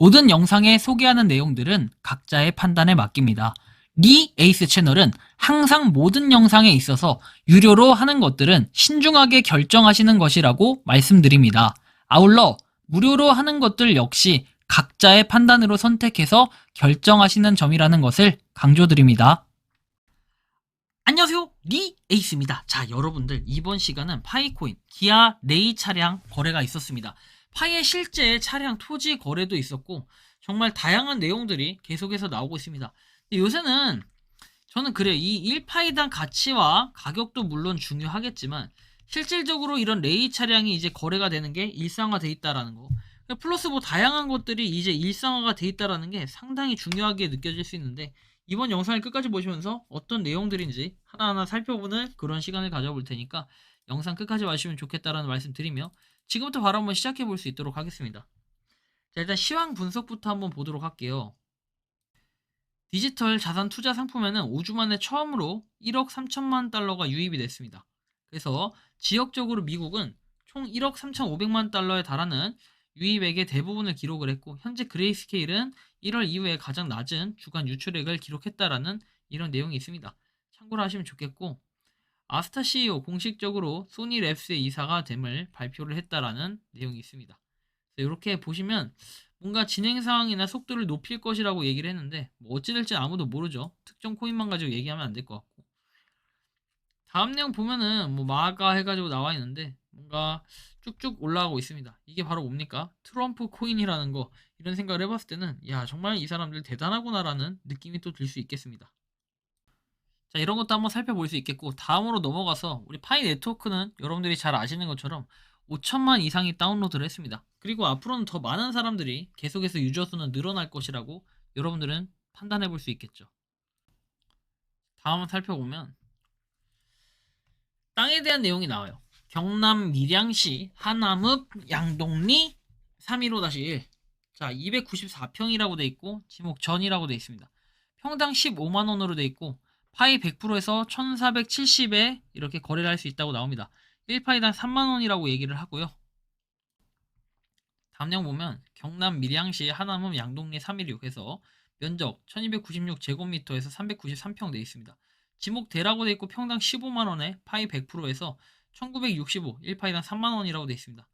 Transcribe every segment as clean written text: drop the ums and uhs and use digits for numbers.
모든 영상에 소개하는 내용들은 각자의 판단에 맡깁니다. 리 에이스 채널은 항상 모든 영상에 있어서 유료로 하는 것들은 신중하게 결정하시는 것이라고 말씀드립니다. 아울러 무료로 하는 것들 역시 각자의 판단으로 선택해서 결정하시는 점이라는 것을 강조드립니다. 안녕하세요, 리 에이스입니다. 자, 여러분들 이번 시간은 파이코인 기아 레이 차량 거래가 있었습니다. 파이의 실제 차량 토지 거래도 있었고 정말 다양한 내용들이 계속해서 나오고 있습니다. 근데 요새는 저는 그래요. 이 1파이당 가치와 가격도 물론 중요하겠지만 실질적으로 이런 레이 차량이 이제 거래가 되는 게 일상화돼 있다라는 거, 플러스 뭐 다양한 것들이 이제 일상화가 돼 있다라는 게 상당히 중요하게 느껴질 수 있는데, 이번 영상을 끝까지 보시면서 어떤 내용들인지 하나하나 살펴보는 그런 시간을 가져볼 테니까 영상 끝까지 봐주시면 좋겠다라는 말씀 드리며 지금부터 바로 한번 시작해 볼 수 있도록 하겠습니다. 자, 일단 시황 분석부터 한번 보도록 할게요. 디지털 자산 투자 상품에는 5주 만에 처음으로 1억 3천만 달러가 유입이 됐습니다. 그래서 지역적으로 미국은 총 1억 3,500만 달러에 달하는 유입액의 대부분을 기록을 했고, 현재 그레이스케일은 1월 이후에 가장 낮은 주간 유출액을 기록했다라는 이런 내용이 있습니다. 참고로 하시면 좋겠고, 아스타 CEO 공식적으로 소니 랩스의 이사가 됨을 발표를 했다라는 내용이 있습니다. 이렇게 보시면 뭔가 진행 상황이나 속도를 높일 것이라고 얘기를 했는데, 뭐 어찌 될지 아무도 모르죠. 특정 코인만 가지고 얘기하면 안 될 것 같고. 다음 내용 보면은 뭐 마가 해가지고 나와 있는데 뭔가 쭉쭉 올라가고 있습니다. 이게 바로 뭡니까? 트럼프 코인이라는 거, 이런 생각을 해봤을 때는 야, 정말 이 사람들 대단하구나라는 느낌이 또 들 수 있겠습니다. 자, 이런 것도 한번 살펴볼 수 있겠고, 다음으로 넘어가서 우리 파이 네트워크는 여러분들이 잘 아시는 것처럼 5천만 이상이 다운로드를 했습니다. 그리고 앞으로는 더 많은 사람들이 계속해서 유저 수는 늘어날 것이라고 여러분들은 판단해 볼 수 있겠죠. 다음 살펴보면 땅에 대한 내용이 나와요. 경남 밀양시 하남읍 양동리 315-1. 자, 294평이라고 돼 있고 지목 전이라고 돼 있습니다. 평당 15만 원으로 돼 있고 파이 100%에서 1470에 이렇게 거래를 할 수 있다고 나옵니다. 1파이당 3만 원이라고 얘기를 하고요. 다음 내용 보면 경남 밀양시 하남읍 양동리 316에서 면적 1296제곱미터에서 393평 돼 있습니다. 지목대라고 돼 있고 평당 15만 원에 파이 100%에서 1965, 1파이당 3만 원이라고 돼 있습니다.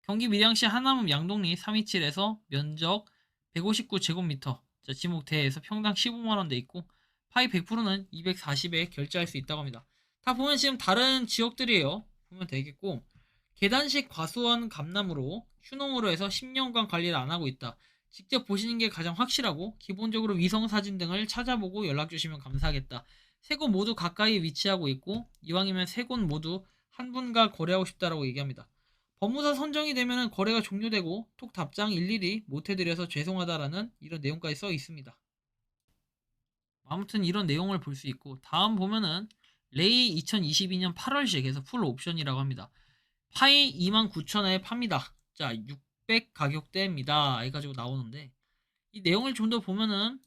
경기 밀양시 하남읍 양동리 327에서 면적 159제곱미터, 지목대에서 평당 15만 원 돼 있고 파이 100%는 240에 결제할 수 있다고 합니다. 다 보면 지금 다른 지역들이에요. 보면 되겠고, 계단식 과수원 감남으로 휴농으로 해서 10년간 관리를 안 하고 있다. 직접 보시는 게 가장 확실하고, 기본적으로 위성사진 등을 찾아보고 연락주시면 감사하겠다. 세 곳 모두 가까이 위치하고 있고 이왕이면 세 곳 모두 한 분과 거래하고 싶다라고 얘기합니다. 법무사 선정이 되면 거래가 종료되고 톡 답장 일일이 못해드려서 죄송하다라는 이런 내용까지 써 있습니다. 아무튼 이런 내용을 볼 수 있고, 다음 보면은 레이 2022년 8월식에서 풀 옵션이라고 합니다. 파이 29,000원에 팝니다. 자, 600 가격대입니다. 해가지고 나오는데, 이 내용을 좀 더 보면은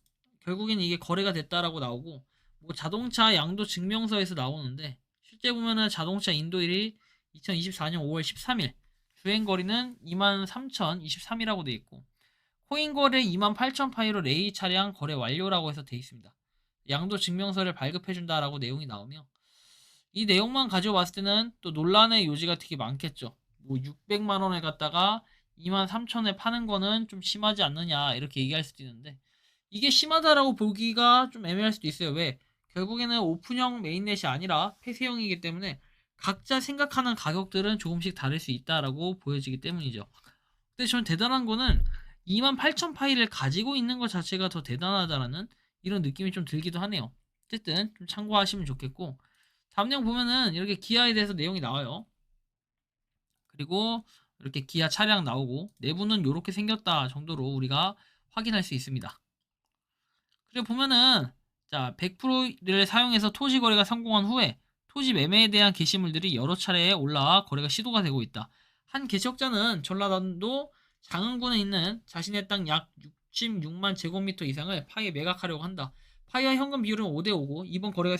결국엔 이게 거래가 됐다라고 나오고, 뭐 자동차 양도 증명서에서 나오는데, 실제 보면은 자동차 인도일이 2024년 5월 13일, 주행거리는 23,023이라고 돼 있고, 코인 거래 28,000파이로 레이 차량 거래 완료라고 해서 돼 있습니다. 양도 증명서를 발급해준다라고 내용이 나오며, 이 내용만 가지고 봤을 때는 또 논란의 요지가 되게 많겠죠. 뭐 600만 원에 갖다가 23,000원에 파는 거는 좀 심하지 않느냐, 이렇게 얘기할 수도 있는데, 이게 심하다라고 보기가 좀 애매할 수도 있어요. 왜? 결국에는 오픈형 메인넷이 아니라 폐쇄형이기 때문에 각자 생각하는 가격들은 조금씩 다를 수 있다라고 보여지기 때문이죠. 근데 저는 대단한 거는 28,000 파일을 가지고 있는 것 자체가 더 대단하다라는 이런 느낌이 좀 들기도 하네요. 어쨌든 좀 참고하시면 좋겠고, 다음 내용 보면은 이렇게 기아에 대해서 내용이 나와요. 그리고 이렇게 기아 차량 나오고 내부는 이렇게 생겼다 정도로 우리가 확인할 수 있습니다. 그리고 보면은 자, 100%를 사용해서 토지 거래가 성공한 후에 토지 매매에 대한 게시물들이 여러 차례에 올라와 거래가 시도가 되고 있다. 한 개척자는 전라남도 장흥군에 있는 자신의 땅 약 66만 제곱미터 이상을 파이에 매각하려고 한다. 파이와 현금 비율은 5대5고 이번 거래가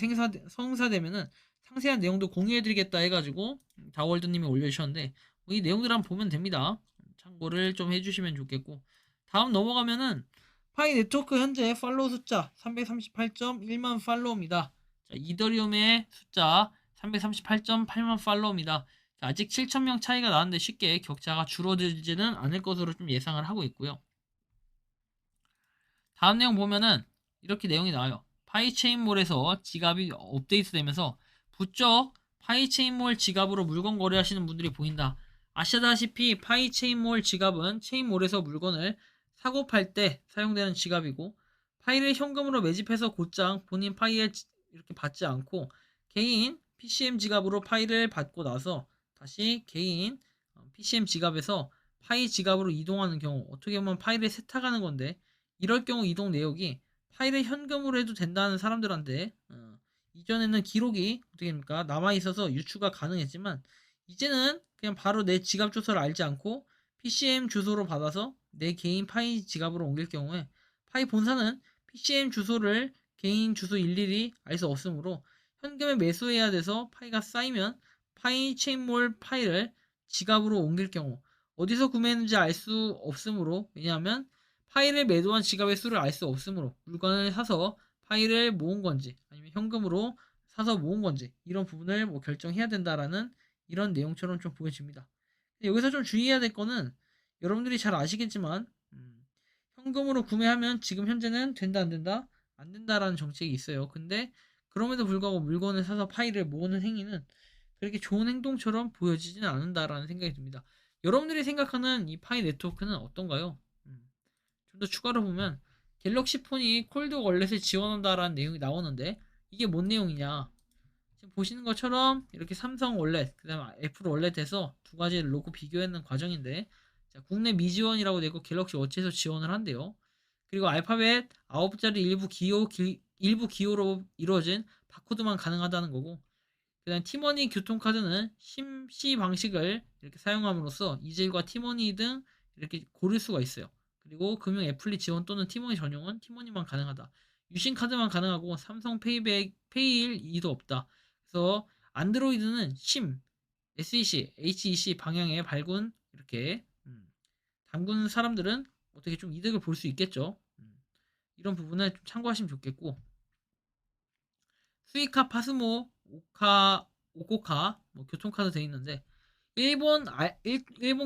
성사되면은 상세한 내용도 공유해드리겠다 해가지고 다월드님이 올려주셨는데, 이 내용들 한번 보면 됩니다. 참고를 좀 해주시면 좋겠고, 다음 넘어가면은 파이 네트워크 현재 팔로우 숫자 338.1만 팔로우입니다. 자, 이더리움의 숫자 338.8만 팔로우입니다. 자, 아직 7,000명 차이가 나는데 쉽게 격차가 줄어들지는 않을 것으로 좀 예상을 하고 있고요. 다음 내용 보면은 이렇게 내용이 나와요. 파이체인몰에서 지갑이 업데이트되면서 부쩍 파이체인몰 지갑으로 물건 거래하시는 분들이 보인다. 아시다시피 파이체인몰 지갑은 체인몰에서 물건을 사고 팔 때 사용되는 지갑이고, 파이를 현금으로 매집해서 곧장 본인 파이에 이렇게 받지 않고 개인 PCM 지갑으로 파이를 받고 나서 다시 개인 PCM 지갑에서 파이 지갑으로 이동하는 경우, 어떻게 보면 파이를 세탁하는 건데, 이럴 경우 이동 내역이 파일을 현금으로 해도 된다는 사람들한테 이전에는 기록이 어떻게 됩니까? 남아있어서 유추가 가능했지만, 이제는 그냥 바로 내 지갑 주소를 알지 않고 PCM 주소로 받아서 내 개인 파이 지갑으로 옮길 경우에 파이 본사는 PCM 주소를 개인 주소 일일이 알 수 없으므로 현금에 매수해야 돼서 파이가 쌓이면 파이 체인몰 파일을 지갑으로 옮길 경우 어디서 구매했는지 알 수 없으므로, 왜냐하면 파일을 매도한 지갑의 수를 알 수 없으므로 물건을 사서 파일을 모은 건지 아니면 현금으로 사서 모은 건지 이런 부분을 뭐 결정해야 된다라는 이런 내용처럼 좀 보여집니다. 여기서 좀 주의해야 될 거는, 여러분들이 잘 아시겠지만 현금으로 구매하면 지금 현재는 된다 안 된다? 안 된다라는 정책이 있어요. 근데 그럼에도 불구하고 물건을 사서 파일을 모으는 행위는 그렇게 좋은 행동처럼 보여지지는 않는다라는 생각이 듭니다. 여러분들이 생각하는 이 파이 네트워크는 어떤가요? 좀 더 추가로 보면 갤럭시 폰이 콜드 월렛을 지원한다라는 내용이 나오는데, 이게 뭔 내용이냐? 지금 보시는 것처럼 이렇게 삼성 월렛, 그 다음에 애플 월렛에서 두 가지를 놓고 비교했는 과정인데, 자, 국내 미지원이라고 되고 갤럭시 워치에서 지원을 한대요. 그리고 알파벳 9자리 일부 기호로 이루어진 바코드만 가능하다는 거고, 그 다음 티머니 교통카드는 심시 방식을 이렇게 사용함으로써 이젤과 티머니 등 이렇게 고를 수가 있어요. 그리고 금융 애플리 지원 또는 티머니 전용은 티머니만 가능하다. 유심카드만 가능하고 삼성 페이일 2도 없다. 그래서 안드로이드는 심, SEC, HEC 방향의 발군 이렇게 담근 사람들은 어떻게 좀 이득을 볼 수 있겠죠. 이런 부분을 좀 참고하시면 좋겠고, 수이카, 파스모, 오코카 뭐 교통카드 돼 있는데, 일본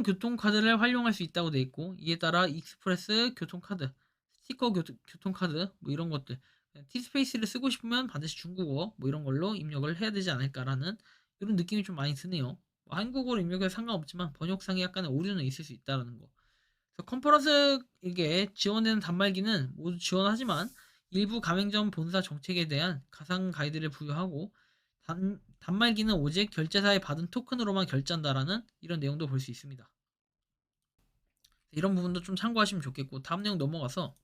교통카드를 활용할 수 있다고 돼 있고, 이에 따라 익스프레스 교통카드, 스티커 교통카드 뭐 이런 것들, 티스페이스를 쓰고 싶으면 반드시 중국어 뭐 이런 걸로 입력을 해야 되지 않을까라는 이런 느낌이 좀 많이 드네요. 뭐 한국어로 입력해도 상관없지만 번역상에 약간의 오류는 있을 수 있다는 거. 컨퍼런스 이게 지원되는 단말기는 모두 지원하지만 일부 가맹점 본사 정책에 대한 가상 가이드를 부여하고, 단말기는 오직 결제사에 받은 토큰으로만 결제한다라는 이런 내용도 볼 수 있습니다. 이런 부분도 좀 참고하시면 좋겠고, 다음 내용 넘어가서,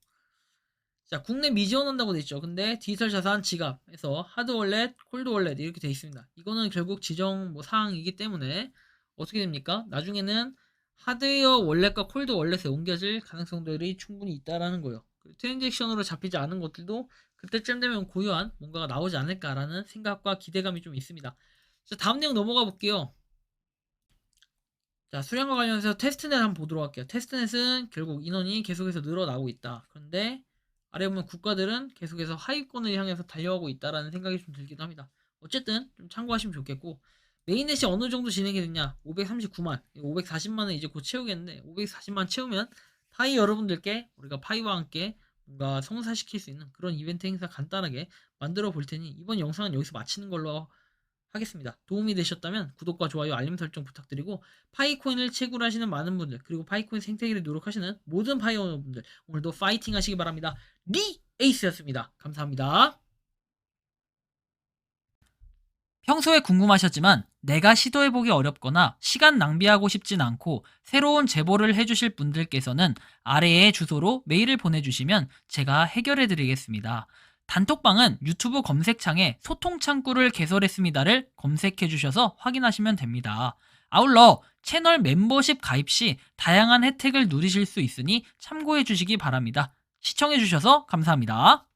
자, 국내 미지원한다고 돼 있죠. 근데 디지털 자산 지갑에서 하드 월렛, 콜드 월렛 이렇게 돼 있습니다. 이거는 결국 지정 뭐 사항이기 때문에 어떻게 됩니까? 나중에는 하드웨어 월렛과 콜드 월렛에 옮겨질 가능성들이 충분히 있다라는 거예요. 트랜잭션으로 잡히지 않은 것들도 그때쯤 되면 고유한 뭔가가 나오지 않을까라는 생각과 기대감이 좀 있습니다. 자, 다음 내용 넘어가 볼게요. 자, 수량과 관련해서 테스트넷 한번 보도록 할게요. 테스트넷은 결국 인원이 계속해서 늘어나고 있다. 그런데 아래 보면 국가들은 계속해서 하위권을 향해서 달려가고 있다라는 생각이 좀 들기도 합니다. 어쨌든 좀 참고하시면 좋겠고, 메인넷이 어느 정도 진행이 됐냐? 539만, 540만을 이제 곧 채우겠는데, 540만 채우면 파이 여러분들께 우리가 파이와 함께 뭔가 성사시킬 수 있는 그런 이벤트 행사 간단하게 만들어 볼 테니 이번 영상은 여기서 마치는 걸로 하겠습니다. 도움이 되셨다면 구독과 좋아요, 알림 설정 부탁드리고, 파이코인을 채굴하시는 많은 분들, 그리고 파이코인 생태계를 노력하시는 모든 파이어분들 오늘도 파이팅 하시기 바랍니다. 리 에이스였습니다. 감사합니다. 평소에 궁금하셨지만 내가 시도해보기 어렵거나 시간 낭비하고 싶진 않고 새로운 제보를 해주실 분들께서는 아래의 주소로 메일을 보내주시면 제가 해결해드리겠습니다. 단톡방은 유튜브 검색창에 소통창구를 개설했습니다를 검색해주셔서 확인하시면 됩니다. 아울러 채널 멤버십 가입 시 다양한 혜택을 누리실 수 있으니 참고해주시기 바랍니다. 시청해주셔서 감사합니다.